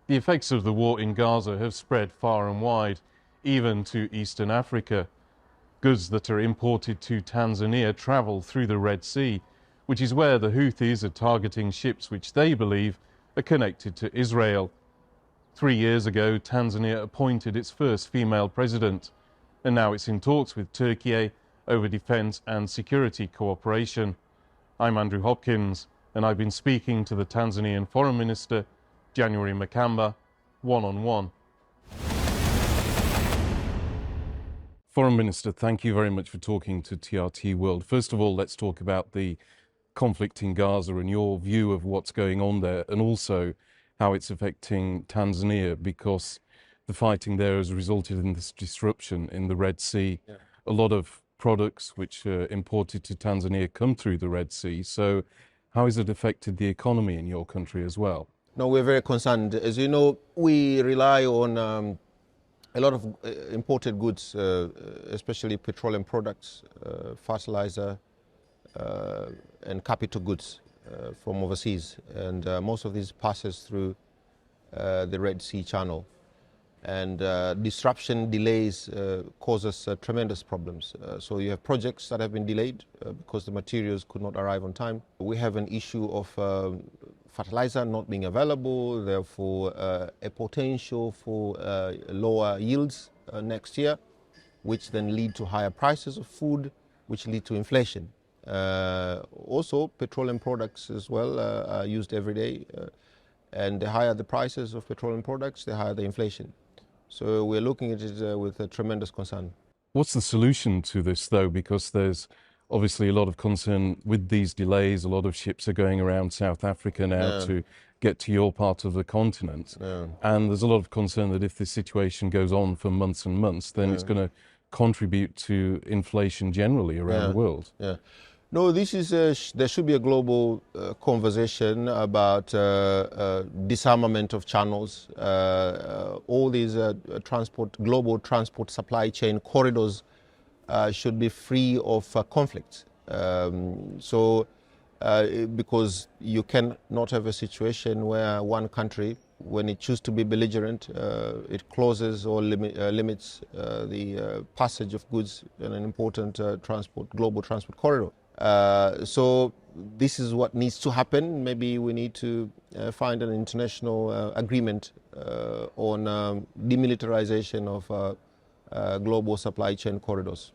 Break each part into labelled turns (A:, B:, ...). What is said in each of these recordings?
A: The effects of the war in Gaza have spread far and wide, even to Eastern Africa. Goods that are imported to Tanzania travel through the Red Sea, which is where the Houthis are targeting ships which they believe are connected to Israel. 3 years ago, Tanzania appointed its first female president, and now it's in talks with Turkey over defence and security cooperation. I'm Andrew Hopkins, and I've been speaking to the Tanzanian Foreign Minister, January Makamba, one-on-one. Foreign Minister, thank you very much for talking to TRT World. First of all, let's talk about the conflict in Gaza and your view of what's going on there, and also how it's affecting Tanzania, because the fighting there has resulted in this disruption in the Red Sea. Yeah. A lot of products which are imported to Tanzania come through the Red Sea. So how has it affected the economy in your country as well?
B: No, we're very concerned. As you know, we rely on a lot of imported goods, especially petroleum products, fertilizer, and capital goods from overseas. And most of these passes through the Red Sea channel. And disruption, delays cause us tremendous problems. So you have projects that have been delayed because the materials could not arrive on time. We have an issue of fertilizer not being available, therefore a potential for lower yields next year, which then lead to higher prices of food, which lead to inflation. Also, petroleum products as well are used every day, and the higher the prices of petroleum products, the higher the inflation. So we're looking at it with a tremendous concern.
A: What's the solution to this, though? Because there's obviously a lot of concern with these delays. A lot of ships are going around South Africa now to get to your part of the continent. And there's a lot of concern that if this situation goes on for months and months, then it's going to contribute to inflation generally around the world.
B: No, this is there should be a global conversation about disarmament of channels. All these global transport supply chain corridors should be free of conflict. Because you cannot have a situation where one country, when it chooses to be belligerent, it closes or limits the passage of goods in an important global transport corridor. So this is what needs to happen. Maybe we need to find an international agreement on demilitarization of global supply chain corridors.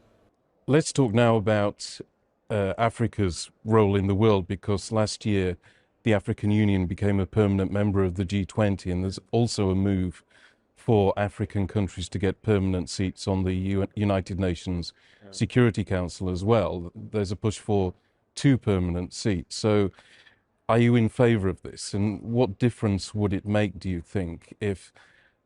A: Let's talk now about Africa's role in the world, because last year the African Union became a permanent member of the G20, and there's also a move for African countries to get permanent seats on the United Nations Security Council as well. There's a push for 2 permanent seats. So are you in favor of this? And what difference would it make, do you think, if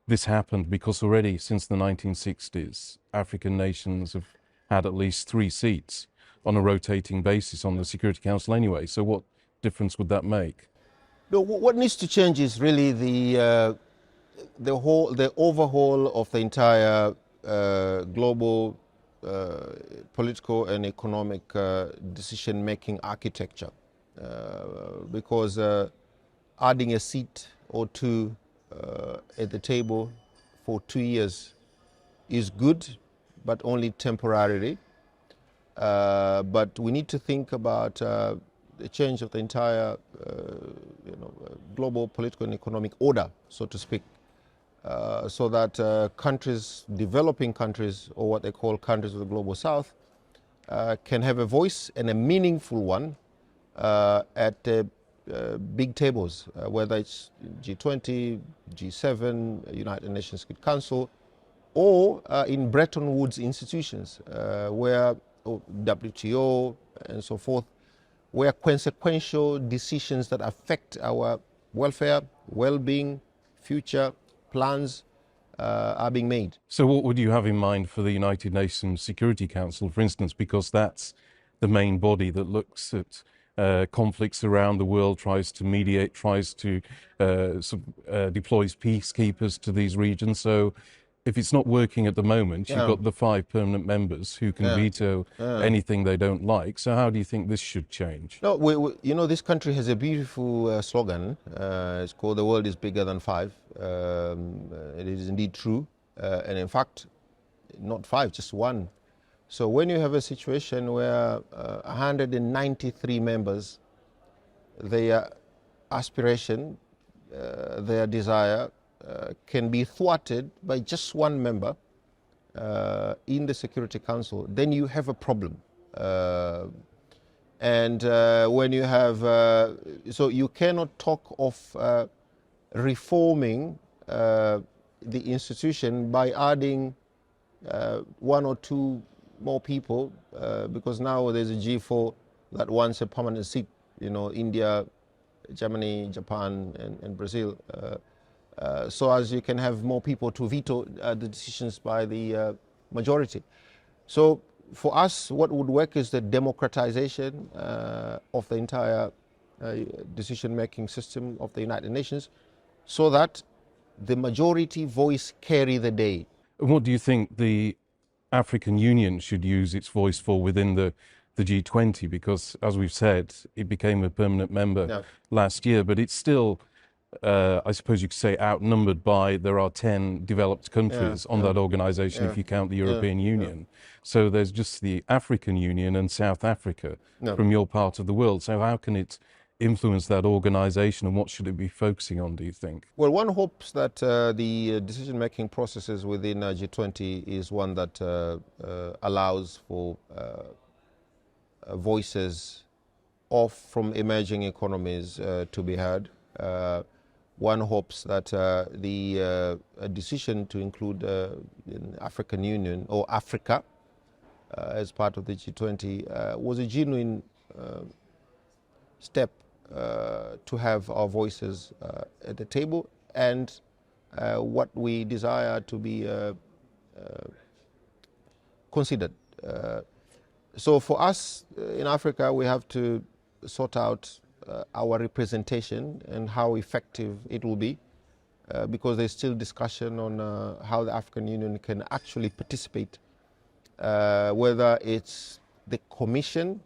A: this happened? Because already since the 1960s, African nations have had at least 3 seats on a rotating basis on the Security Council anyway. So what difference would that make?
B: No, what needs to change is really the overhaul of the entire global political and economic decision-making architecture, because adding a seat or 2 at the table for 2 years is good, but only temporarily. But we need to think about the change of the entire global political and economic order, so to speak. So that developing countries, or what they call countries of the global south, can have a voice, and a meaningful one, at big tables, whether it's G20, G7, United Nations Security Council, or in Bretton Woods institutions, where WTO and so forth, where consequential decisions that affect our welfare, well-being, future plans are being made.
A: So what would you have in mind for the United Nations Security Council, for instance, because that's the main body that looks at conflicts around the world, tries to mediate, tries to deploys peacekeepers to these regions. So if it's not working at the moment, you've
B: Yeah.
A: got the 5 permanent members who can
B: Yeah.
A: veto
B: Yeah.
A: anything they don't like. So how do you think this should change?
B: No, you know, this country has a beautiful slogan. It's called "The world is bigger than five." It is indeed true, and in fact, not five, just one. So when you have a situation where 193 members, their aspiration, their desire can be thwarted by just one member in the Security Council, then you have a problem. And when you have, so you cannot talk of reforming the institution by adding one or two more people, because now there's a G4 that wants a permanent seat, you know, India, Germany, Japan, and Brazil. So as you can have more people to veto the decisions by the majority. So for us, what would work is the democratization of the entire decision-making system of the United Nations, so that the majority voice carry the day.
A: And what do you think the African Union should use its voice for within the G20? Because, as we've said, it became a permanent member last year, but it's still, I suppose you could say, outnumbered by, there are 10 developed countries on that organization if you count the European Union. So there's just the African Union and South Africa from your part of the world. So how can it influence that organization, and what should it be focusing on, do you think?
B: Well, one hopes that the decision-making processes within G20 is one that allows for voices from emerging economies to be heard. One hopes that the decision to include the African Union or Africa as part of the G20 was a genuine step to have our voices at the table, and what we desire to be considered. So for us in Africa, we have to sort out our representation and how effective it will be, because there's still discussion on how the African Union can actually participate, whether it's the Commission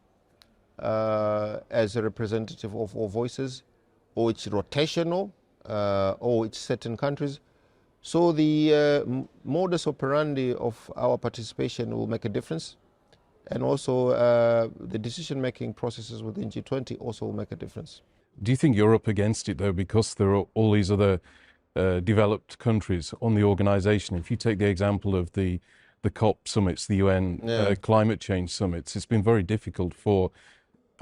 B: as a representative of all voices, or it's rotational, or it's certain countries. So the modus operandi of our participation will make a difference, and also the decision-making processes within G20 also will make a difference.
A: Do you think you're up against it, though, because there are all these other developed countries on the organization? If you take the example of the COP summits, the UN climate change summits, it's been very difficult for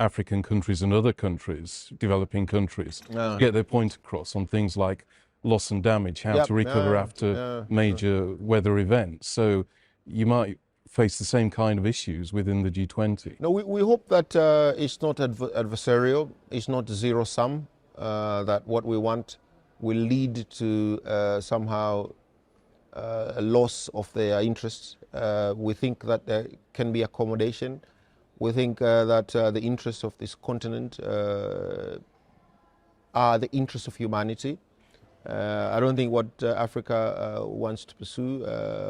A: African countries and other countries, developing countries, to get their point across on things like loss and damage, how to recover after major weather events. So you might face the same kind of issues within the G20.
B: No, we hope that it's not adversarial, it's not zero-sum, that what we want will lead to somehow a loss of their interests. We think that there can be accommodation. We think that the interests of this continent are the interests of humanity. I don't think what Africa wants to pursue,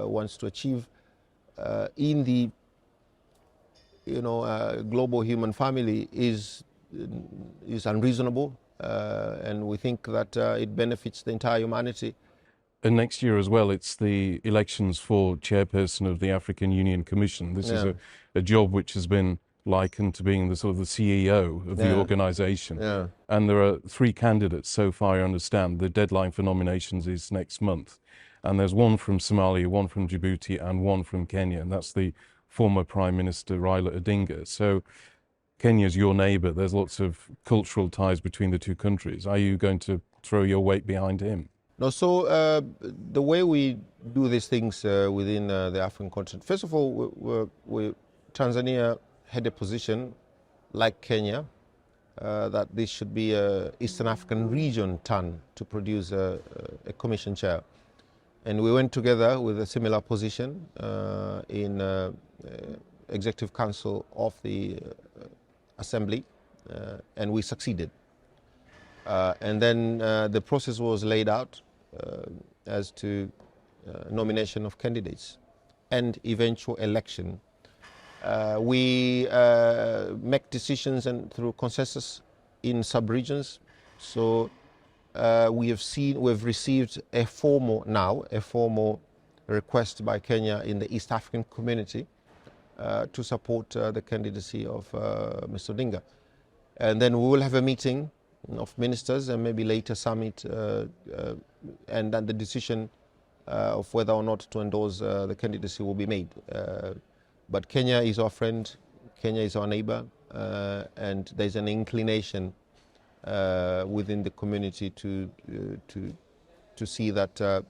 B: wants to achieve in the global human family is unreasonable, and we think that it benefits the entire humanity.
A: And next year as well, it's the elections for chairperson of the African Union Commission. This is a job which has been likened to being the sort of the CEO of the organization. And there are 3 candidates so far, I understand. The deadline for nominations is next month. And there's one from Somalia, one from Djibouti, and one from Kenya. And that's the former Prime Minister Raila Odinga. So Kenya's your neighbor. There's lots of cultural ties between the 2 countries. Are you going to throw your weight behind him?
B: No, so the way we do these things within the African continent, first of all, Tanzania had a position, like Kenya, that this should be an Eastern African region turn to produce a commission chair. And we went together with a similar position in Executive Council of the Assembly, and we succeeded. And then the process was laid out as to nomination of candidates and eventual election. We make decisions and through consensus in sub-regions. So we've received a formal request by Kenya in the East African community to support the candidacy of Mr. Odinga. And then we will have a meeting of ministers and maybe later summit and then the decision of whether or not to endorse the candidacy will be made. But Kenya is our friend, Kenya is our neighbor, and there's an inclination within the community to see that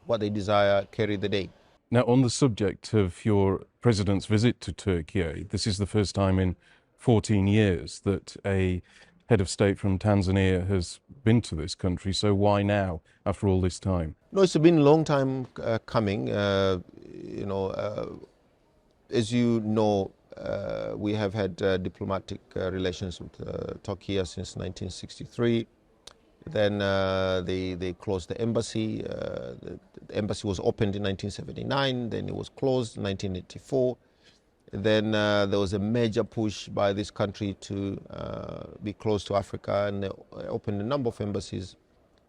B: what they desire carry the day.
A: Now, on the subject of your president's visit to Turkey, this is the first time in 14 years that a head of state from Tanzania has been to this country. So why now, after all this time?
B: No, it's been a long time coming. As you know, we have had diplomatic relations with Turkey since 1963. Then they closed the embassy. The embassy was opened in 1979. Then it was closed in 1984. Then there was a major push by this country to be close to Africa, and they opened a number of embassies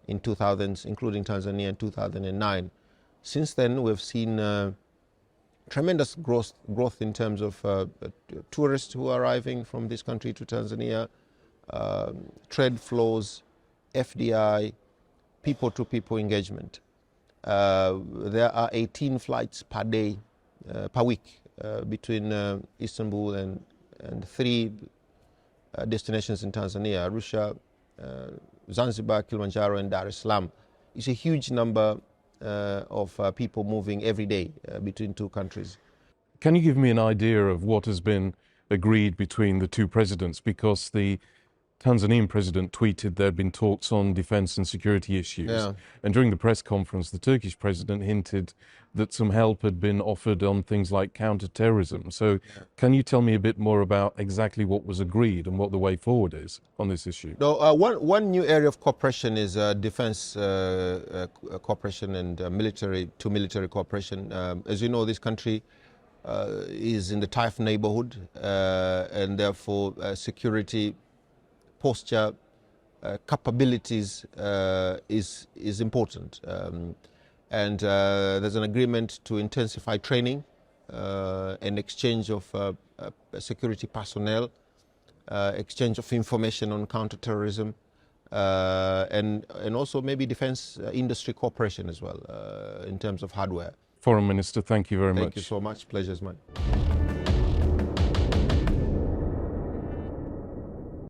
B: in 2000s, including Tanzania in 2009. Since then, we've seen tremendous growth in terms of tourists who are arriving from this country to Tanzania, trade flows, FDI, people-to-people engagement. There are 18 flights per day, per week, between Istanbul and 3 destinations in Tanzania: Arusha, Zanzibar, Kilimanjaro, and Dar es Salaam. It's a huge number of people moving every day between 2 countries.
A: Can you give me an idea of what has been agreed between the 2 presidents? Because the Tanzanian president tweeted there had been talks on defense and security issues.
B: Yeah.
A: And during the press conference, the Turkish president hinted that some help had been offered on things like counter-terrorism. So can you tell me a bit more about exactly what was agreed and what the way forward is on this issue?
B: No, one new area of cooperation is defense cooperation and military cooperation. As you know, this country is in the Taif neighborhood, and therefore security posture, capabilities is important. And there's an agreement to intensify training and exchange of security personnel, exchange of information on counterterrorism, and also maybe defense industry cooperation as well in terms of hardware.
A: Foreign Minister, thank you very much.
B: Thank you so much. Pleasure is mine.